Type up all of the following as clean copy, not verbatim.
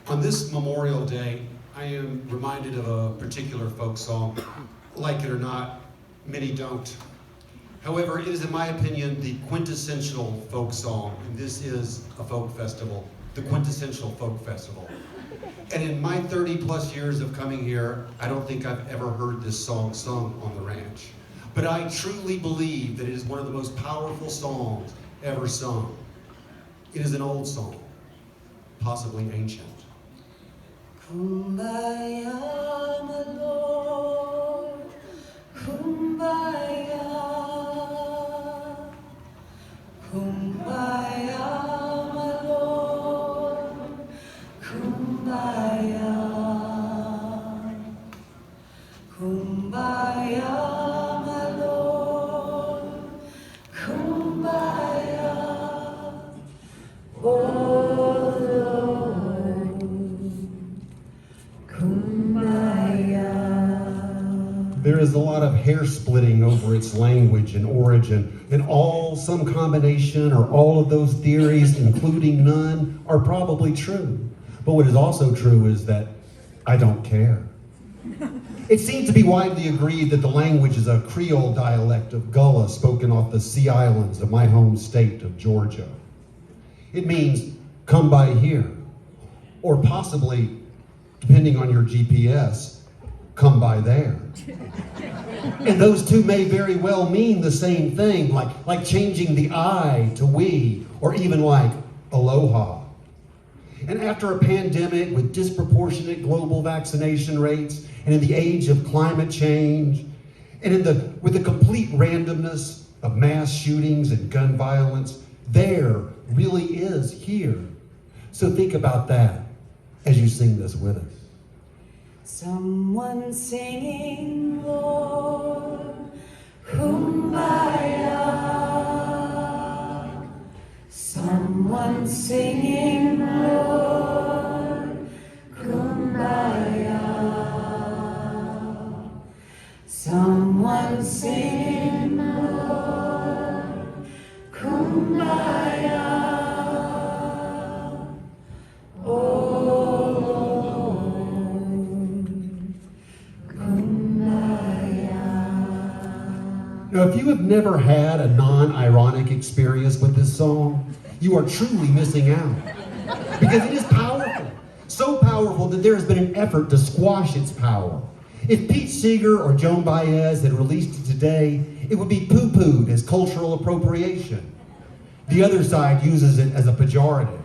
On this Memorial Day, I am reminded of a particular folk song. Like it or not, many don't. However, it is, in my opinion, the quintessential folk song, and this is a folk festival, the quintessential folk festival. And in my 30 plus years of coming here, I don't think I've ever heard this song sung on the ranch. But I truly believe that it is one of the most powerful songs ever sung. It is an old song, possibly ancient. Kumbaya, my Lord, Kumbaya, Kumbaya, my Lord, Kumbaya, Kumbaya, my Lord, Kumbaya, oh Lord, Kumbaya. There is a lot of hair splitting over its language and origin, and some combination or all of those theories, including none, are probably true. But what is also true is that I don't care. It seems to be widely agreed that the language is a Creole dialect of Gullah spoken off the Sea Islands of my home state of Georgia. It means come by here, or possibly, depending on your GPS, come by there. And those two may very well mean the same thing, like changing the I to we, or even like aloha. And after a pandemic with disproportionate global vaccination rates, and in the age of climate change, and with the complete randomness of mass shootings and gun violence, there really is here. So think about that as you sing this with us. Someone singing, Lord, Kumbaya. Someone singing, Lord, Kumbaya. Someone singing, Lord, Kumbaya. Now, if you have never had a non-ironic experience with this song, you are truly missing out. Because it is powerful. So powerful that there has been an effort to squash its power. If Pete Seeger or Joan Baez had released it today, it would be poo-pooed as cultural appropriation. The other side uses it as a pejorative.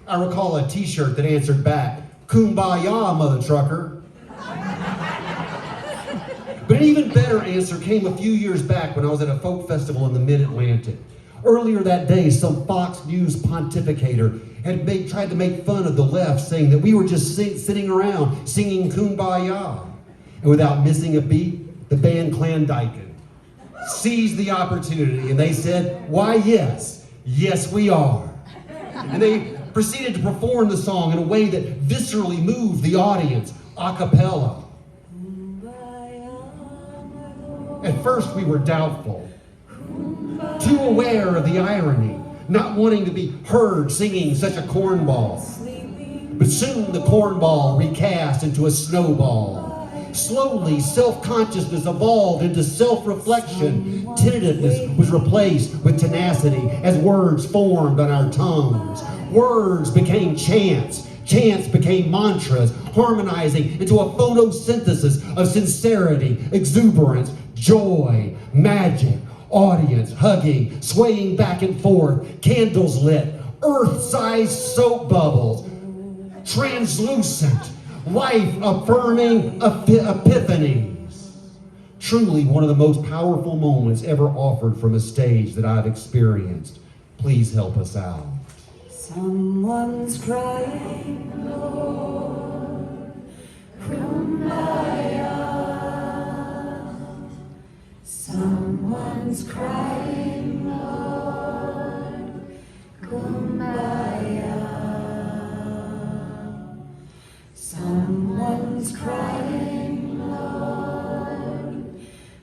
I recall a t-shirt that answered back, "Kumbaya, mother trucker." But an even better answer came a few years back when I was at a folk festival in the mid-Atlantic. Earlier that day, some Fox News pontificator had tried to make fun of the left, saying that we were just sitting around singing Kumbaya. And without missing a beat, the band Clandaiken seized the opportunity and they said, "Why yes, yes we are." And they proceeded to perform the song in a way that viscerally moved the audience, a cappella. At first we were doubtful, too aware of the irony, not wanting to be heard singing such a cornball. But soon the cornball recast into a snowball. Slowly, self-consciousness evolved into self-reflection. Tentativeness was replaced with tenacity as words formed on our tongues. Words became chants. Chants became mantras, harmonizing into a photosynthesis of sincerity, exuberance, joy, magic, audience hugging, swaying back and forth, candles lit, earth-sized soap bubbles, translucent, life-affirming epiphanies. Truly one of the most powerful moments ever offered from a stage that I've experienced. Please help us out. Someone's crying, Lord, Kumbaya. Someone's crying, Lord, Kumbaya. Someone's crying, Lord,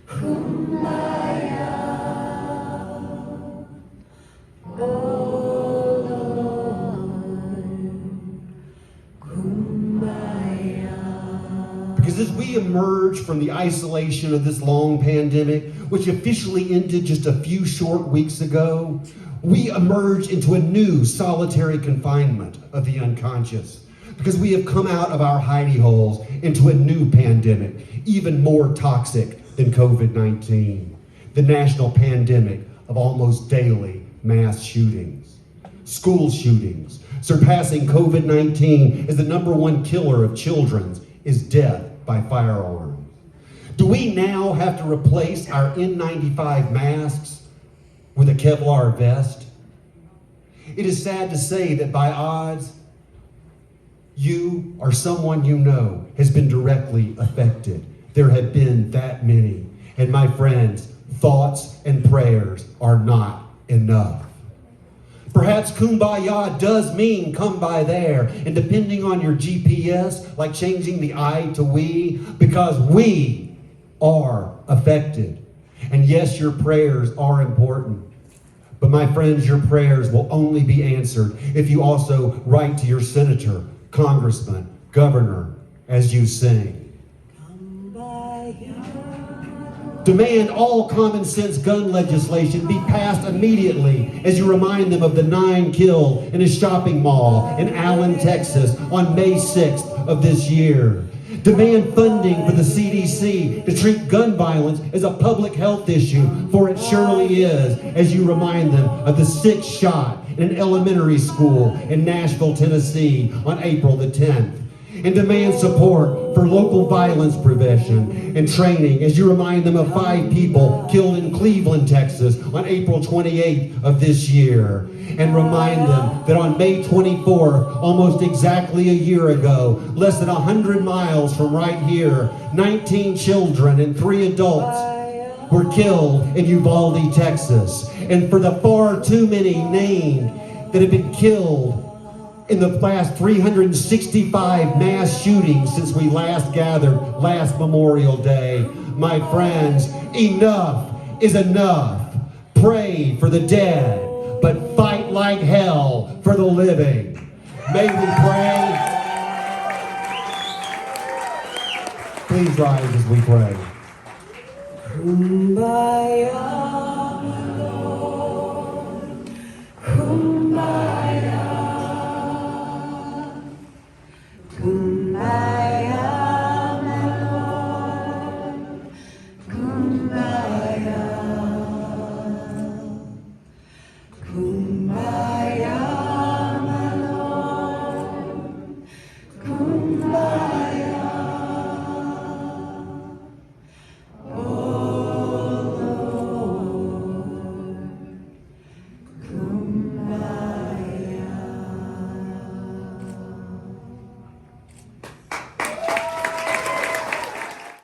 Kumbaya. Oh Lord, as we emerge from the isolation of this long pandemic, which officially ended just a few short weeks ago, we emerge into a new solitary confinement of the unconscious, because we have come out of our hidey holes into a new pandemic, even more toxic than COVID-19, the national pandemic of almost daily mass shootings, school shootings, surpassing COVID-19 as the #1 killer of children is death by firearms. Do we now have to replace our N95 masks with a Kevlar vest? It is sad to say that by odds, you or someone you know has been directly affected. There have been that many. And my friends, thoughts and prayers are not enough. Perhaps Kumbaya does mean come by there, and depending on your GPS, like changing the I to we, because we are affected. And yes, your prayers are important. But my friends, your prayers will only be answered if you also write to your senator, congressman, governor, as you sing. Demand all common sense gun legislation be passed immediately as you remind them of the 9 killed in a shopping mall in Allen, Texas on May 6th of this year. Demand funding for the CDC to treat gun violence as a public health issue, for it surely is, as you remind them of the 6th shot in an elementary school in Nashville, Tennessee on April the 10th. And demand support for local violence prevention and training as you remind them of 5 people killed in Cleveland, Texas on April 28th of this year. And remind them that on May 24th, almost exactly a year ago, less than 100 miles from right here, 19 children and 3 adults were killed in Uvalde, Texas. And for the far too many named that have been killed in the last 365 mass shootings since we last gathered last Memorial Day, my friends, enough is enough. Pray for the dead, but fight like hell for the living. May we pray? Please rise as we pray. Kumbaya, my Lord. Kumbaya. Kumbaya, my Lord. Kumbaya. Kumbaya, my Lord. Kumbaya.